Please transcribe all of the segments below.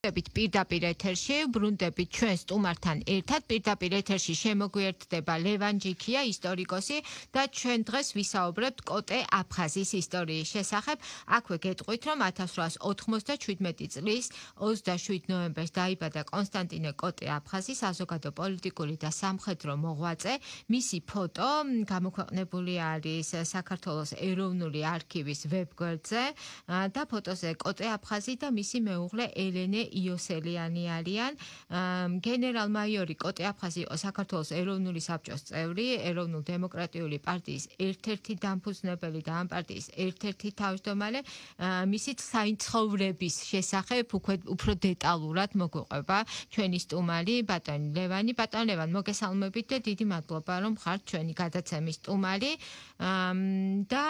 პირდაპირ ეთერში ბრუნდებით ჩვენ სტუმართან ერთად პირდაპირ ეთერში შემოგვიერთდება ლევან ჯიქია ისტორიკოსი და ჩვენ დღეს ვისაუბრებთ კოტე აფხაზის ისტორიის შესახებ. აქვე გეტყვით რომ 1897 წლის 27 ნოემბერს დაიბადა კონსტანტინე კოტე აფხაზი, საზოგადო პოლიტიკური და სამხედრო მოღვაწე. მისი ფოტო გამოქვეყნებული არის საქართველოს ეროვნული არქივის ვებგვერდზე და ფოტოზე კოტე აფხაზი და მისი მეუღლე ელენე იოსელიანი არიან. გენერალ-მაიორი კოტე აფხაზი იყო საქართველოს ეროვნული საბჭოს წევრი, ეროვნულ-დემოკრატიული პარტიის ერთ-ერთი დამფუძნებელი და ამ პარტიის ერთ-ერთი თავმჯდომარე. მისი საინცხოვრების შესახებ უფრო დეტალურად მოგვიყვება ჩვენი სტუმარი ბატონი ლევანი. ბატონ ლევან, მოგესალმებით და დიდი მადლობა რომ ხართ ჩვენი გადაცემის სტუმარი. და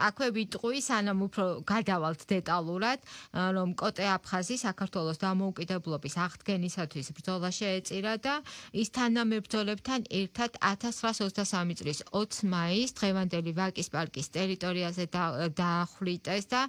აქვე ვიტყვი, სანამ უფრო გადავალთ დეტალურად, რომ კოტე აფხაზი საქართველოს დამოუკიდებლობის აღდგენისათვის ბრძოლა შეეწირა და ის თანამებრძოლებთან ერთად 1923 წლის 20 მაისს დღევანდელი ვაკის პარკის ტერიტორიაზე დაახვრიტეს და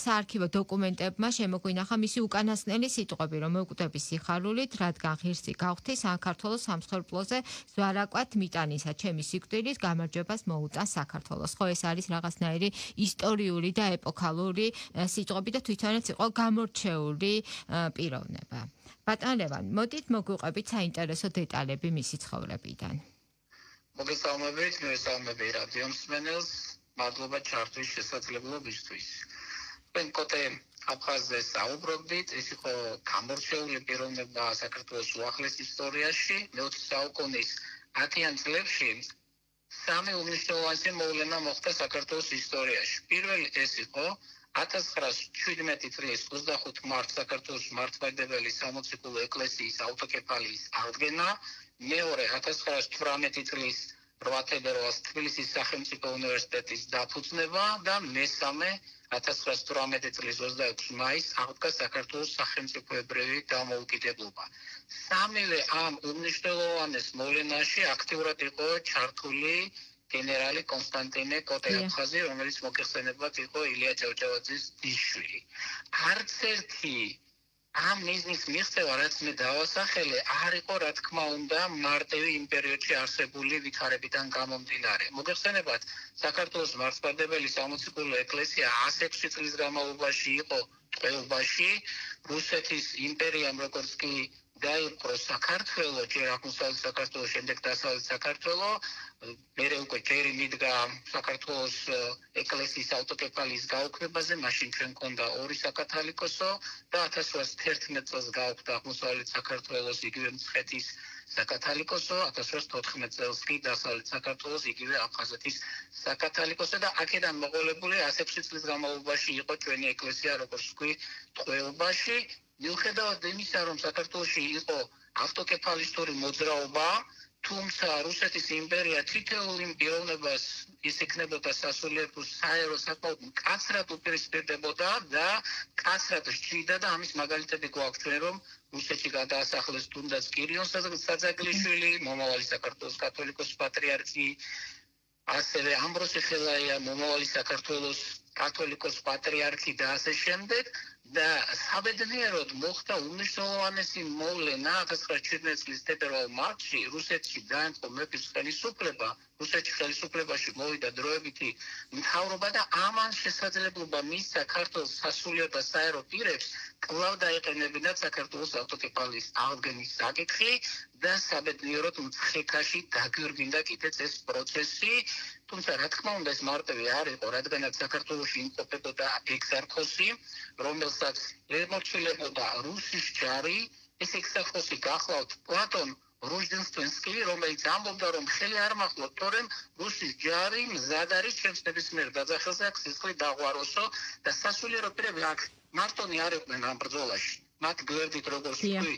საარქივო დოკუმენტებმა შემოგვინახა მისი უკანასკნელი სიტყვები, რომ მოვკვდები სიხარულით, რადგან ღირსი გავხდი საქართველოს სამსხვერპლოზე ზვარაკვათ მიტანისა, ჩემი სიკვდილის გამარჯვებას მოუტან საქართველოს. ხო, ეს არის რაღაცნაირი ისტორიული და ეპოქალური სიტყვები და თვითონაც იყო გამორჩეული პიროვნება. ბატონ ლევან, მოდით მოგვიყვებით საინტერესო დეტალები მისი ცხოვრებიდან. მოგესალმებით, მივესალმები რადიო მსმენელს, მადლობა ჩართვის შესაძლებლობისთვის. თქვენ კოტე აფხაზზე საუბრობდით, ეს იყო გამორჩეული პიროვნება საქართველოს უახლეს ისტორიაში, მე-20 საუკუნის 10-იან წლებში სამი უმნიშვნელოვანესი მოვლენა მოხდა საქართველოს ისტორიაში. პირველი ეს იყო 1917 წლის 25 მარტს საქართველოს მართლმადიდებელი სამოციქულო ეკლესიის ავტოკეფალიის აღდგენა, მეორე 1918 წლის 8 თებერვალს თბილისის სახელმწიფო უნივერსიტეტის დაფუძნება და მესამე 1918 წლის 26 მაისს აღდგა საქართველოს სახელმწიფოებრივი დამოუკიდებლობა. სამივე ამ უმნიშვნელოვანეს მოვლენაში აქტიურად იყო ჩართული გენერალი კონსტანტინე კოტე აფხაზი, რომელიც მოგეხსენებათ იყო ილია ჭავჭავაძის ძიშვილი. არც ერთი ამ მიზნის მიღწევა, რაც მე დავასახელე, არ იყო, რა თქმა უნდა, მარტივი იმ პერიოდში არსებული ვითარებიდან გამომდინარე. მოგეხსენებათ, საქართველოს მართლმადიდებელი სამოციქულო ეკლესია 106 წლის განმავლობაში იყო ტყვეობაში, რუსეთის იმპერიამ როგორც კი დაიპყრო საქართველო, ჯერ აღმოსავლეთ საქართველო, შემდეგ დასავლეთ საქართველო, მერე უკვე ჯერი მიდგა საქართველოს ეკლესიის ავტოკეფალიის გაუქმებაზე, მაშინ ჩვენ მქონდა ორი საკათალიკოსო და 1811 წელს გაუქმდა აღმოსავლეთ საქართველოს იგივე მცხეთის საკათალიკოსო, 1814 წელს კი დასავლეთ საქართველოს იგივე აფხაზეთის საკათალიკოსო და აქედან მოყოლებული 106 წლის განმავლობაში იყო ჩვენი ეკლესია, როგორც ვთქვი, ტყვეობაში. მიუხედავად იმისა, რომ საქართველოში იყო ავტოკეფალისტური მოძრაობა, თუმცა რუსეთის იმპერია თითოეულ იმ პიროვნებას ის იქნებოდა სასულიერო საერო საკმაოდ მკაცრად უპირისპირდებოდა და მკაცრად სჭირდა და ამის მაგალითები გვაქვს ჩვენ, რომ რუსეთში გადაასახლეს თუნდაც კირიონ საძაგლიშვილი, მომავალი საქართველოს კათოლიკოს პატრიარქი, ასევე ამბროსი ხელაია, მომავალი საქართველოს კათოლიკოს პატრიარქი და ასე შემდეგ. და საბედნიეროდ მოხდა უმნიშვნელოვანესი მოვლენა 1917 წლის თებერვალ-მარტში რუსეთში დაემთხვა მეფის ხელისუფლება, რუსეთში ხელისუფლებაში მოვიდა დროებითი მთავრობა და ამან შესაძლებლობა მისცა ქართულ სასულიერო და საერო პირებს კვლავ დაეყენებინათ საქართველოს ავტოკეფალიის აღდგენის საკითხი და საბედნიეროდ მცხეთაში დაგვირგვინდა კიდეც ეს პროცესი. თუმცა რა თქმა უნდა ეს მარტივი არ იყო, რადგანაც საქართველოში იმყოფებოდა ექსარქოსი, რომელსაც ემორჩილებოდა რუსის ჯარი, ეს ექსარქოსი გახლავთ პლატონ როჟდენსტვენსკი, რომელიც ამბობდა, რომ ხელი არ მახლოთ, თორემ რუსის ჯარი მზად არის ჩემს ნებისმიერ დაძახელზე აქ სისხლი დაღვაროსო და სასულიერო პირები აქ მარტონი არ იყვნენ ამ ბრძოლაში. მათ გვერდით როგორც ვთქვი,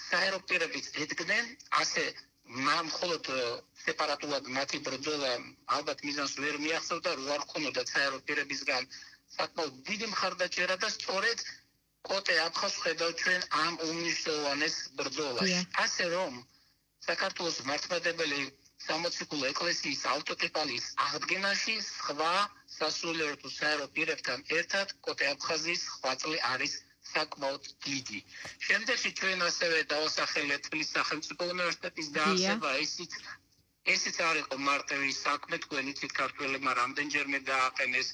საერო პირებიც ედგნენ, ასე მხოლოდ სეპარატულად მათი ბრძოლა ალბათ მიზანს ვერ მიაღწევდა, რო არ ქონოდა საერო პირებისგან საკმაოდ დიდი მხარდაჭერა და სწორედ კოტე აფხაზს ხედავთ ჩვენ ამ უმნიშვნელოვანეს ბრძოლაში. ასე რომ საქართველოს მართლმადიდებელი სამოციქულო ეკლესიის ავტოკეფალიის აღდგენაში სხვა სასულიერო თუ საერო პირებთან ერთად კოტე აფხაზის ღვაწლი არის საკმაოდ დიდი. შემდეგში ჩვენ ასევე დავასახელეთ თბილისის სახელმწიფო უნივერსიტეტის დაარსება, ესეც არ იყო მარტივი საქმე, თქვენ იცით ქართველებმა რამდენჯერმე დააყენეს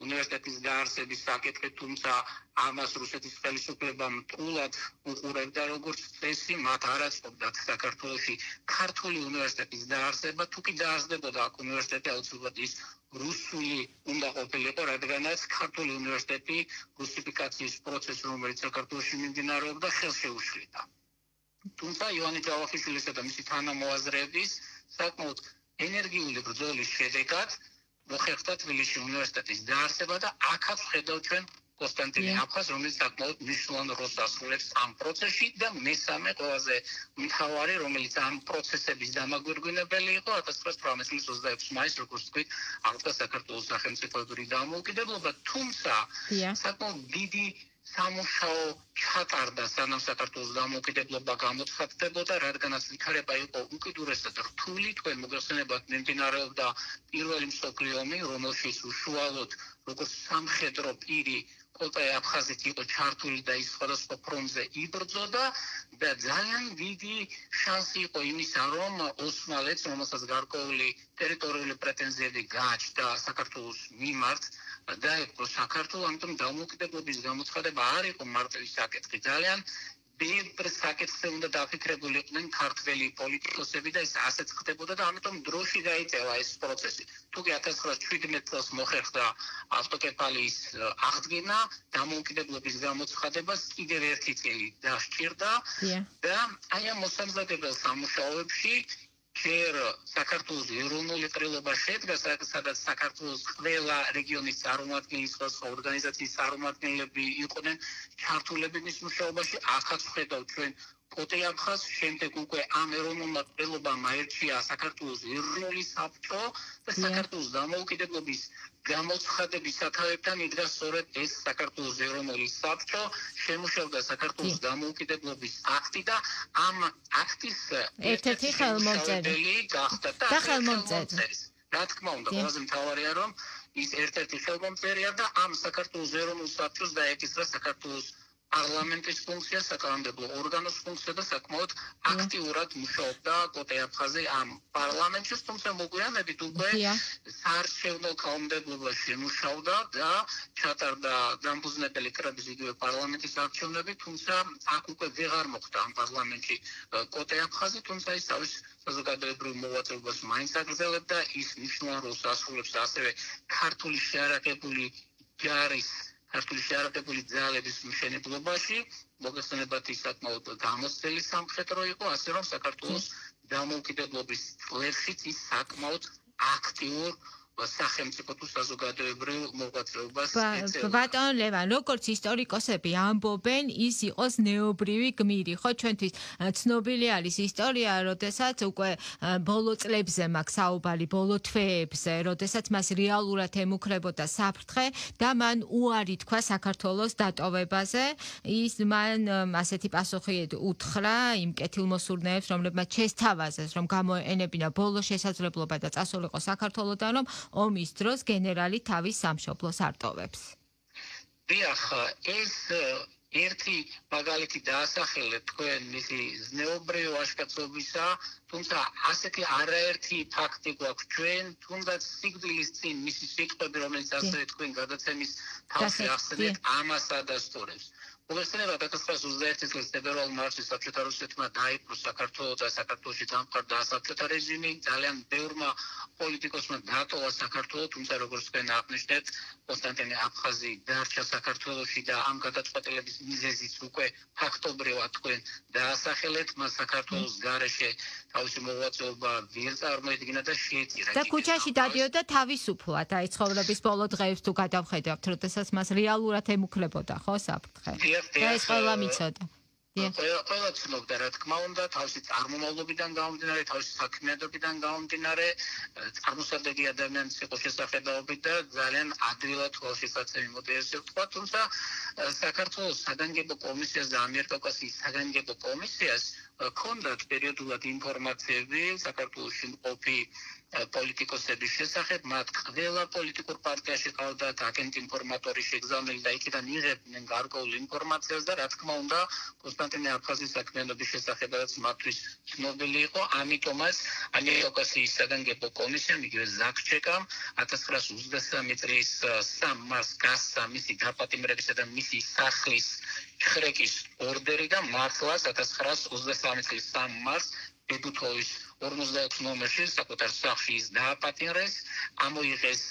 უნივერსიტეტის დაარსების საკითხი, თუმცა ამას რუსეთის ხელისუფლებამ მტრულად უყურებდა როგორც წესი, მათ არ აწყობდათ საქართველოში ქართული უნივერსიტეტის დაარსება, თუ კი დაარსდებოდა აქ უნივერსიტეტი, აუცილებლად ის რუსული უნდა ყოფილიყო, რადგანაც ქართული უნივერსიტეტი რუსიფიკაციის პროცესს, რომელიც საქართველოში მიმდინარეობდა, ხელს შეუშლიდა. თუმცა იოანე ჯავახიშვილისა და მისი თანამოაზრეების საკმაოდ ენერგიული ბრძოლის შედეგად მოხერხდა თბილისში უნივერსიტეტის დაარსება და აქაც ხედავ ჩვენ კონსტანტინე აფხაზს, რომელიც საკმაოდ მნიშვნელოვან როლს ასრულებს ამ პროცესში და მესამე ყველაზე მთავარი, რომელიც ამ პროცესების დამაგვირგვინებელი იყო 1918 წლის 26 მაისს, როგორც თქვით, აღდგა საქართველოს სახელმწიფოებრივი დამოუკიდებლობა, თუმცა საკმაოდ დიდი სამუშაო ჩატარდა, სანამ საქართველოს დამოუკიდებლობა გამოცხადდებოდა, რადგანაც ვითარება იყო უკიდურესად რთული, თქვენ მოგეხსენებათ, მიმდინარეობდა პირველი მსოფლიო ომი, რომელშიც უშუალოდ როგორც სამხედრო პირი კოტე აფხაზეთი იყო ჩართული და ის სხვადასხვა ფრონტზე იბრძოდა და ძალიან დიდი შანსი იყო იმისა, რომ ოსმალეთს, რომელსაც გარკვეული ტერიტორიული პრეტენზიები გააჩნდა საქართველოს მიმართ, დაეპყრო საქართველო, ამიტომ დამოუკიდებლობის გამოცხადება არ იყო მარტივი საკითხი. ძალიან ბევრ საკითხზე უნდა დაფიქრებულიყვნენ ქართველი პოლიტიკოსები და ეს ასეც ხდებოდა და ამიტომ დროში დაიწყება ეს პროცესი. თუკი 1917 წელს მოხერხდა ავტოკეფალიის აღდგენა, დამოუკიდებლობის გამოცხადებას კიდევ ერთი წელი დასჭირდა და აი ამ მოსამზადებელ სამუშაოებში ჯერ საქართველოს ეროვნული ყრილობა შედგა, სადაც საქართველოს ყველა რეგიონის წარმომადგენელი, სხვა ორგანიზაციის წარმომადგენლები იყვნენ ჩართულები მის მუშაობაში. ახაც ხედავთ ჩვენ კოტე აფხაზს, შემდეგ უკვე ამ ეროვნულმა ყრილობამ აერჩია საქართველოს ეროვნული საბჭო და საქართველოს დამოუკიდებლობის გამოცხადების სათავეებთან იდგა სწორედ ეს საქართველოს ეროვნული საბჭო, შემუშავდა საქართველოს დამოუკიდებლობის აქტი და ამ აქტის ერთ-ერთი ხელმომწერი გახდა და ხელმომწერი. რა თქმა უნდა, ყველაზე მთავარია, რომ ის ერთ-ერთი ხელმომწერია და ამ საქართველოს ეროვნულ საბჭოს დაეკისრა საქართველოს პარლამენტის ფუნქცია, საკანონმდებლო ორგანოს ფუნქცია და საკმაოდ აქტიურად მუშაობდა კოტე აფხაზი ამ პარლამენტში, თუმცა მოგვიანებით უკვე საარჩევნო კანონმდებლობა შემუშავდა და ჩატარდა დამფუძნებელი კრების იგივე პარლამენტის არჩევნები, თუმცა აქ უკვე ვეღარ მოხდა ამ პარლამენტში კოტე აფხაზი, თუმცა ის თავის საზოგადოებრივ მოღვაწეობას მაინც აგრძელებდა, ის მნიშვნელოვან როლს ასრულებს ასევე ქართული შეარაღებული ჯარის ქართული შეარაღებული ძალების მშენებლობაში, მოგეხსენებათ ის საკმაოდ გამოცდილი სამხედრო იყო, ასე რომ საქართველოს დამოუკიდებლობის წლებშიც ის საკმაოდ აქტიურ სახელმწიფო თუ საზოგადოებრივ მოღვაწეობას ეწეოდა. ბატონ ლევან, როგორც ისტორიკოსები ამბობენ, ის იყოს ნეობრივი გმირი, ხო, ჩვენთვის ცნობილი არის ისტორია, როდესაც უკვე ბოლო წლებზე მაქვს საუბარი, ბოლო თვეებზე, როდესაც მას რეალურად ემუქრებოდა საფრთხე და მან უარი თქვა საქართველოს დატოვებაზე. ის მან ასეთი პასუხი უთხრა იმ კეთილმოსურნეებს, რომლებმაც შესთავაზეს, რომ გამოენებინა ბოლო შესაძლებლობა და წასულიყო საქართველოდან, რომ ომის დროს გენერალი თავის სამშობლოს არტოვებს. დიახ, ეს ერთი მაგალითი დაასახელეთ თქვენ მისი ზნეობრივი ვაჟკაცობისა, თუმცა ასეთი არაერთი ფაქტი გვაქვს ჩვენ, თუნდაც სიკვდილის წინ მისი სიტყვები, რომელიც ასევე თქვენ გადაცემის თავში ახსენეთ, ამას ადასტურებს. მოგეხსენებათ 1921 წლის თებერვალ მარსში საბჭოთა რუსეთმა დაიპყრო საქართველო და საქართველოში დამყარდა საბჭოთა რეჟიმი, ძალიან ბევრმა პოლიტიკოსმა დატოვა საქართველო, თუმცა როგორც თქვენ აღნიშნეთ, კონსტანტინე აფხაზი დარჩა საქართველოში და ამ გადაწყვეტილების მიზეზიც უკვე ფაქტობრივად თქვენ დაასახელეთ, მას საქართველოს გარეშე თავისი მოღვაწეობა ვერ წარმოედგინა და შეეწირა. და ქუჩაში დადიოდა თავისუფლად, აი ცხოვრების ბოლო დღეებს თუ გადავხედავთ, როდესაც მას რეალურად ემუქრებოდა, ხო, საფრთხე. და ეს ყველა მიცოდა. ყველა ცნობდა, რა თქმა უნდა, თავისი წარმომავლობიდან გამომდინარე, თავისი საქმიანობიდან გამომდინარე, წარმოსადეგი ადამიანის იყო შესახედაობით და ძალიან ადვილად ხელშესაცემი მოდიასი ვთქვა, თუმცა საქართველოს საგანგებო კომისიას და ამიერკავკასიის საგანგებო კომისიას ჰქონდათ პერიოდულად ინფორმაციები საქართველოში მყოფი პოლიტიკოსების შესახებ, მათ ყველა პოლიტიკურ პარტიაში ყავდათ აგენტ ინფორმატორი შეგზავნილი და იქიდან იღებდნენ გარკვეულ ინფორმაციას და რა თქმა უნდა კონსტანტინე აფხაზის საქმიანობის შესახედაც მათთვის ცნობილი იყო, ამიტომაც ამიერკავკასიის საგანგებო კომისიამ იგივე ზაგჩეკამ 1923 წლის 3 მარტს გასცა მისი დაპატიმრებისა და მისი სახლის შხრეკის ორდერი და მართლაც 1923 წლის 3 მარტს ბებუთოვის 46 ნომერში საკუთარ სახლში ის დააპატიმრეს, ამოიღეს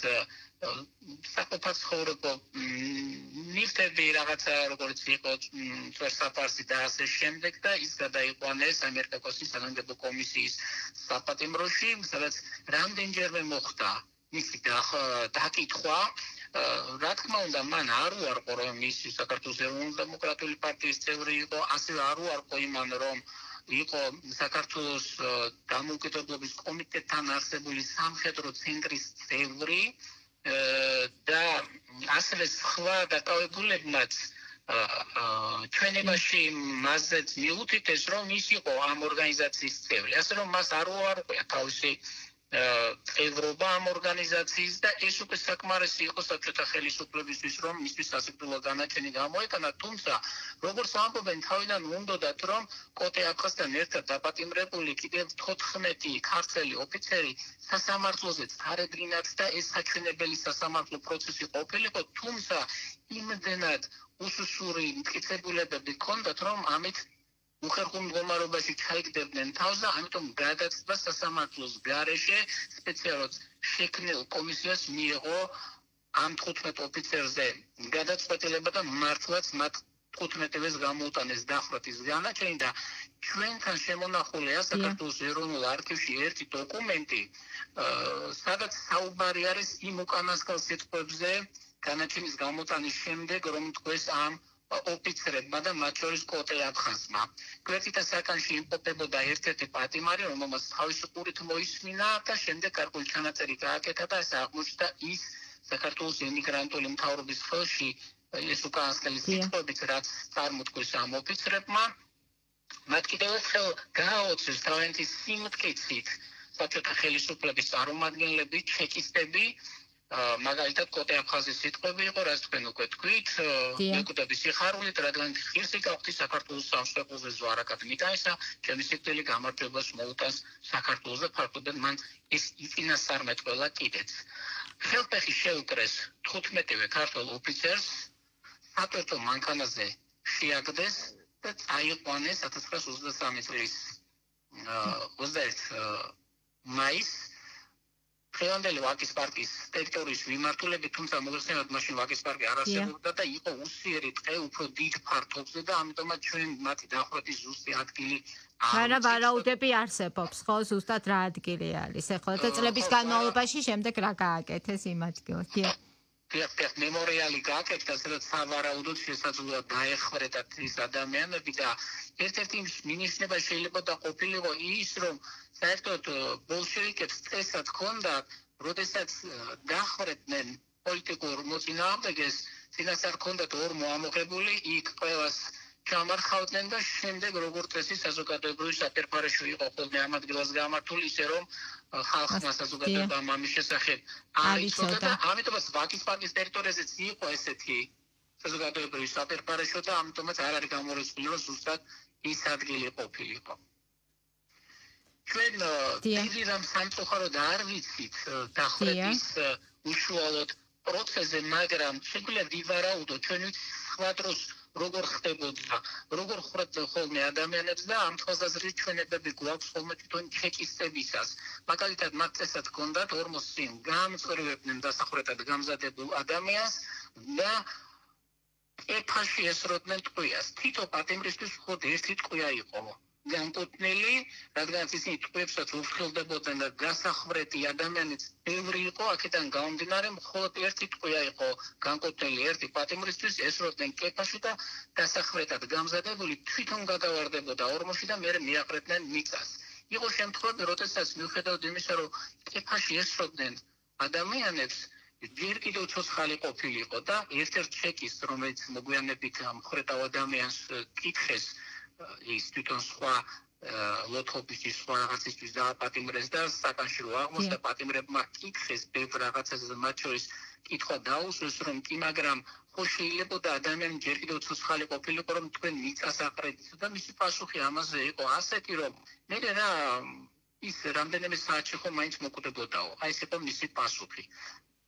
საყოფად ცხოვრებო ნივთები რაღაცა როგორც იყო წვერსაფარსი და ასე შემდეგ და ის გადაიყვანეს ამიერკავკასიის საგანგებო კომისიის საპატიმროში, სადაც რამდენჯერმე მოხდა მისი დაკითხვა. რა თქმა უნდა, მან არ უარყო, რომ ის საქართველოს ეროვნულ-დემოკრატიული პარტიის წევრი იყო, ასევე არ უარყო იმან, რომ იყო საქართველოს დამოუკიდებლობის კომიტეტთან არსებული სამხედრო ცენტრის წევრი და ასევე სხვა დაკავებულებმაც ჩვენებაში მასზეც მიუთითეს, რომ ის იყო ამ ორგანიზაციის წევრი, ასე რომ მას არ უარყვია თავისი წევრობა ამ ორგანიზაციის და ეს უკვე საკმარისი იყო საბჭოთა ხელისუფლებისთვის, რომ მისთვის სასიკვდილო განაჩენი გამოეტანა, თუმცა როგორც ამბობენ, თავიდან უნდათ, რომ კოტე აფხაზთან ერთად დაპატიმრებული კიდევ 14 ქართველი ოფიცერი სასამართლოზე წარედგინათ და ეს საჩვენებელი სასამართლო პროცესი ყოფილიყო, თუმცა იმდენად უსუსური მტკიცებულებები ჰქონდათ, რომ ამით უხერხულ მდგომარეობაში ჩაიგდებდნენ თავს და ამიტომ გადაწყვეტა სასამართლოს გარეშე სპეციალურად შექმნილ კომისიას მიიღო ამ 15 ოფიცერზე გადაწყვეტილება და მართლაც მათ 15-ს გამოუტანეს დახვრეტის განაჩენი და ჩვენთან შემონახულია საქართველოს ეროვნულ არქივში ერთი დოკუმენტი, სადაც საუბარი არის იმ უკანასკნელ სიტყვებზე განაჩენის გამოტანის შემდეგ, რომ თქვეს ამ ოფიცრებმა და მათ შორის კოტე აფხაზმა. გვერდით საკანში იმყოფებოდა ერთ-ერთი პატიმარი, რომელმაც თავისი ყურით მოისმინა და შემდეგ გარკვეული ჩანაწერი გააკეთა და ასე აღმოჩნდა ის საქართველოს ემიგრანტული მთავრობის ხელში ეს უკანასკნელი სიტყვებით, რაც წარმოთქვეს ამ ოფიცრებმა. მათ კიდევ ერთხელ გააოცეს თავიანთი სიმტკიცით საბჭოთა ხელისუფლების წარმომადგენლები, ჩეკისტები, მაგალითად კოტე აფხაზის სიტყვები იყო, რაც თქვენ უკვე თქვით, მეკუთების სიხარულით, რადგან ღირსი გაუხდი საქართველოს სამშობლოზე ზვარაკად მიტანისა, ჩემი სიკვდილი გამარჯვებას მოუტანს საქართველოს და ფართობენ მან ეს იწინასწარმეტყველა კიდეც. ხელფეხი შეუკრეს 15-ვე ქართველ ოფიცერს, სატვირთო მანქანაზე შეაგდეს და წაიყვანეს 1923 წლის 21 მაისს დღევანდელი ვაკის პარკის ტერიტორიის მიმართულებით, თუმცა მოგვეხსენებათ, მაშინ ვაკის პარკი არ არსებობდა და იყო უსიერი ტყე უფრო დიდ ფართობზე და ამიტომაც ჩვენ მათი დახვრეტის ზუსტი ადგილი არა ვარაუდები არსებობს, ხო, ზუსტად რა ადგილი არის. ეხლა და წლების განმავლობაში შემდეგ რა გააკეთეს იმ ადგილას? დიახ, მემორიალი გააკეთა, სადაც სავარაუდოდ შესაძლოა დაეხვრეტათ ის ადამიანები და ერთ-ერთი მინიშნება შეიძლება და ყოფილიყო ის, რომ საერთოდ ბოლშევიკებს წესად ჰქონდათ, როდესაც დახვრეტდნენ პოლიტიკურ მოწინააღმდეგეს, წინასწარ ჰქონდათ ორ მოამოღებული, იქ ყველას ჩამარხავდნენ და შემდეგ როგორც წესი საზოგადოებრივი საპირფარეშო იყო ხოლმე ამ ადგილას გამართული, ისე რომ ხალხმა საზოგადოებამ ამის შესახებ არ იცოდა და ამიტომაც ვაკის პარკის ტერიტორიაზეც იყო ესეთი საზოგადოებრივი საპირფარეშო და ამიტომაც არ არის გამორიცხული, რომ ზუსტად ის ადგილი ყოფილიყო. ჩვენ დიდი რამ სამწუხაროდ არ ვიცით დახვრეტის უშუალოდ პროცესზე, მაგრამ შეგვიძლია ვივარაუდოთ, ჩვენ ვიცით სხვა დროს როგორ ხდებოდა, როგორ ხვდებით ხოლმე ადამიანებს და ამ თვალსაზრისით ჩვენებები გვაქვს ხოლმე თვითონ ჩეკისტებისას. მაგალითად, მათ წესად ჰქონდათ 40 წინ გაამწვრივებდნენ დასახვრეტად გამზადებულ ადამიანს და ეფაში ესროდნენ ტყვიას. თითო პატიმრისთვის მხოლოდ ერთი ტყვია იყო. განკუთვნილი, რადგან ისინი ტყუებსაც უფრთხილდებოდნენ და გასახვრეთი ადამიანიც ბევრი იყო, აქედან გამომდინარე, მხოლოდ ერთი ტყვია იყო განკუთვნილი ერთი პატიმრისთვის, ესროდნენ კეფაში და დასახვრეთად გამზადებული თვითონ გადავარდებოდა ორმოში და მერე მიაყრებდნენ მიწას. იყო შემთხვევები, როდესაც მიუხედავად იმისა, რომ კეფაში ესროდნენ ადამიანებს, ჯერ კიდევ ცოცხალი ყოფილიყო და ერთ-ერთ ჩეკის, რომელიც მოგვიანებით მხრეტავ ადამიანს კითხეს, ის თვითონ სხვა ლოთობის სხვა რაღაცისთვის დააპატიმრეს და საკანში რო აღმოჩნდა პატიმრებმა კითხეს ბევრ რაღაცაზე, მათ შორის კითხვა დაუსვეს, რომ კი, მაგრამ ხო შეიძლება ადამიანი ჯერ კიდევ ცოცხალი ყოფილიყო, რომ თქვენ მიწას აყრებთ და მისი პასუხი ამაზე იყო ასეთი, რომ მე რა ის რამდენიმე საათში ხო მაინც მოკვდებოდაო. აი ეს იყო მისი პასუხი.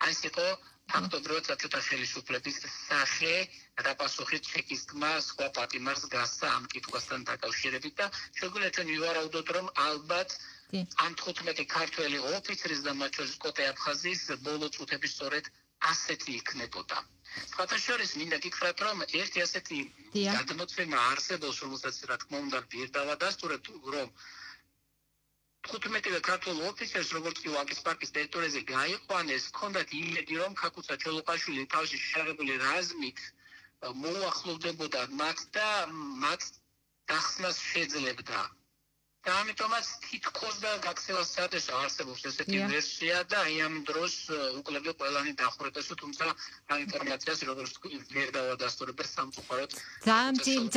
აი ეს იყო ფაქტობრივად საბჭოთა ხელისუფლების სახე და პასუხი ჩეკისტმა სხვა პატიმარს გასცა ამ კითხვასთან დაკავშირებით და შეგვიძლია ჩვენ ვივარაუდოთ, რომ ალბათ ამ 15 ქართველი ოფიცრის და მათ შორის კოტე აფხაზის ბოლო წუთები სწორედ ასეთი იქნებოდა. სხვათა შორის მინდა გითხრათ, რომ ერთი ასეთი გადმოცემა არსებობს, რომელსაც რა თქმა უნდა პირდავადასტურებთ, რომ 15 ქართულ ოფიცერს, როგორც კი ვაკის პარკის ტერიტორიაზე გაიყვანეს, ჰქონდათ იმედი, რომ ქაკუცა ჩოლოყაშვილი თავისი შეღებული რაზმით მოუახლოვდებოდა მათ და მათ დახსნას შეძლებდა. და ამიტომაც თითქოს და გაქცევას საათეს არსებობს ესეთი ვერსია და აი ამ დროს უკლები ყველანი დახურეთესო, თუმცა ამ ინფორმაციას როგორც თქვი ვერ დავადასტურებთ სამწუხაროდ.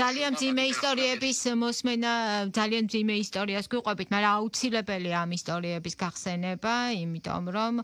ძალიან მძიმე ისტორიების მოსმენა, ძალიან მძიმე ისტორიას გვიყვებით, მაგრამ აუცილებელია ამ ისტორიების გახსენება, იმიტომ რომ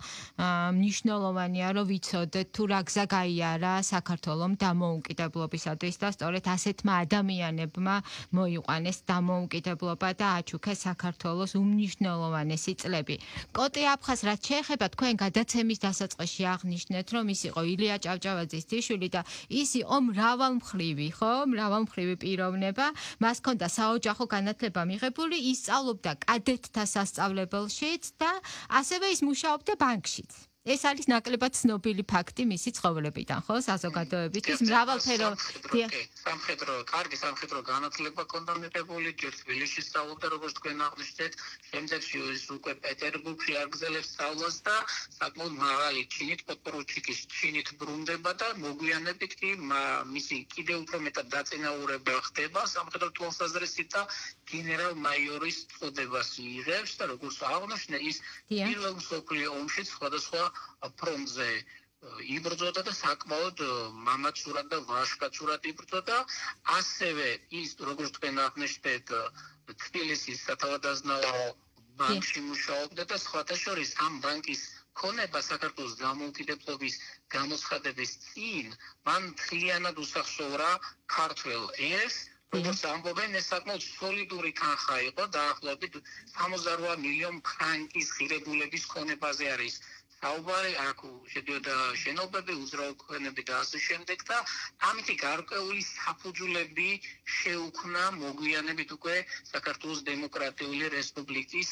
მნიშვნელოვანია, რომ ვიცოდეთ თუ რა გზა გაიარა საქართველოს დამოუკიდებლობისათვის და სწორედ ასეთმა ადამიანებმა მოიყვანეს დამოუკიდებლობა და ჩუქეს საქართველოს უმნიშვნელოვანესი წლები. კოტე აფხაზ, რაც შეეხება თქვენ გადაცემის დასაწყისში აღნიშნეთ, რომ ის იყო ილია ჭავჭავაძის ძიშვილი და ის იყო მრავალმხრივი, ხო? მრავალმხრივი პიროვნება. მას ჰქონდა საოჯახო განათლება მიღებული, ის სწავლობდა კადეტთა სასწავლებელშიც და ასევე ის მუშაობდა ბანკშიც. ეს არის ნაკლებად ცნობილი ფაქტი მისი ცხოვრებიდან, ხო, საზოგადოებისთვის მრავალფერო კარგი სამხედრო განათლება ჰქონდა მიღებული, ჯერ თბილისში სწავლობდა, როგორც თქვენ აღნიშნეთ, შემდეგში ის უკვე პეტერბურგში აგრძელებს სწავლას და საკმაოდ მაღალი ჩინით, პოდპორუჩიკის ჩინით ბრუნდება და მოგვიანებით კი მისი კიდევ უფრო მეტად დაწინაურება ხდება სამხედრო თვალსაზრისით და გენერალ-მაიორის წოდებას იღებს და როგორც აღნიშნე, ის პირველ მსოფლიო ომში სხვადასხვა ფრონტზე იბრძოდა და საკმაოდ მამაცურად და ვაჟკაცურად იბრძოდა. ასევე ის, როგორც თქვენ აღნიშნეთ, თბილისის სათავადაზნაო ბანკში მუშაობდა და სხვათა შორის ამ ბანკის ქონება საქართველოს დამოუკიდებლობის გამოცხადების წინ მან მთლიანად უსახსოვრა ქართველ ერს. როგორც ამბობენ, ეს საკმაოდ სოლიდური თანხა იყო, დაახლოებით 68 მილიონ ფრანკის ღირებულების ქონებაზე არის საუბარი, აქ შედიოდა შენობები, უძრავქმენები და ასე შემდეგ და ამითი გარკვეული საფუძვლები შეუქმნა მოგვიანებით უკვე საქართველოს დემოკრატიული რესპუბლიკის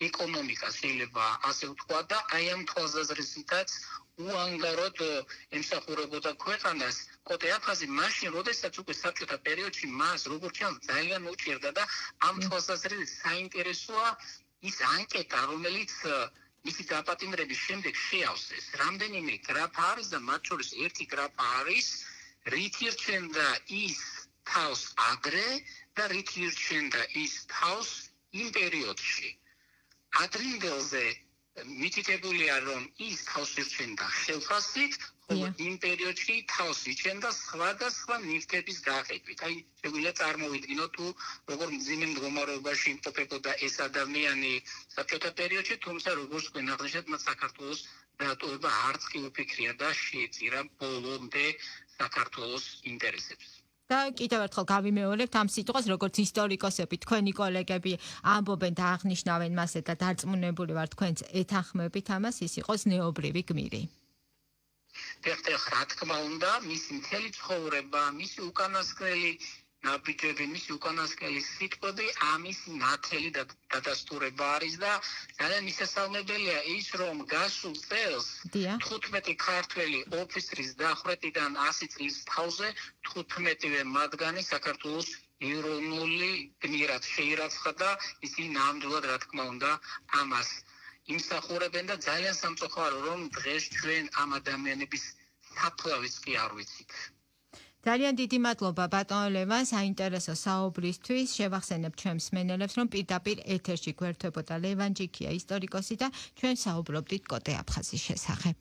ეკონომიკას, შეიძლება ასე ვთქვა და აი ამ თვალსაზრისითაც უანგაროდ ემსახურებოდა ქვეყანას კოტე აფხაზი მაშინ, როდესაც უკვე საბჭოთა პერიოდში მას როგორც ჩანს ძალიან უჭირდა და ამ თვალსაზრისით საინტერესოა ის ანკეტა, რომელიც მისი დაპატიმრების შემდეგ შეავსეს. რამდენიმე გრაფა არის და მათ შორის ერთი გრაფა არის, რით ირჩენდა ის თავს ადრე და რით ირჩენდა ის თავს იმ პერიოდში. ადრინდელზე მითითებულია, რომ ის თავს ირჩენდა ხელფასით, ხოლო იმ პერიოდში თავს ირჩენდა სხვადასხვა ნივთების გაყიდვით. აი, შეგვიძლია წარმოვიდგინოთ, თუ როგორ მძიმე მდგომარეობაში იმყოფებოდა ეს ადამიანი საბჭოთა პერიოდში, თუმცა როგორც თქვენ აღნიშნეთ, მათ საქართველოს დატოვება არც კი უფიქრია და შეეწირა ბოლომდე საქართველოს ინტერესებს. და კიდევ ერთხელ გავიმეორებთ ამ სიტყვას, როგორც ისტორიკოსები, თქვენი კოლეგები ამბობენ და აღნიშნავენ მასე და დარწმუნებული ვარ თქვენც ეთანხმებით ამას, ის იყო ზნეობრივი გმირი. რა თქმა უნდა, მისი მთელი ცხოვრება, მისი უკანასკნელი ნაბიჯები, მისი უკანასკნელი სიტყვები ამის ნათელი დადასტურება არის და ძალიან მისასალმებელია ის, რომ გასულ წელს 15 ქართველი ოფიცრის დახვრეტიდან 100 წლის თავზე 15-ვე მათგანი საქართველოს ირონული გმირად შეირაცხა და ისინი ნამდვილად რა თქმა უნდა ამას იმსახურებენ და ძალიან სამწუხარო რომ დღეს ჩვენ ამ ადამიანების საფლავის კი არ ვიცით. ძალიან დიდი მადლობა ბატონ ლევან საინტერესო საუბრისთვის. შევახსენებ ჩვენს მსმენელებს, რომ პირდაპირ ეთერში გვერდებოდა ლევან ჯიქია ისტორიკოსი და ჩვენ საუბრობდით კოტე აფხაზის შესახებ.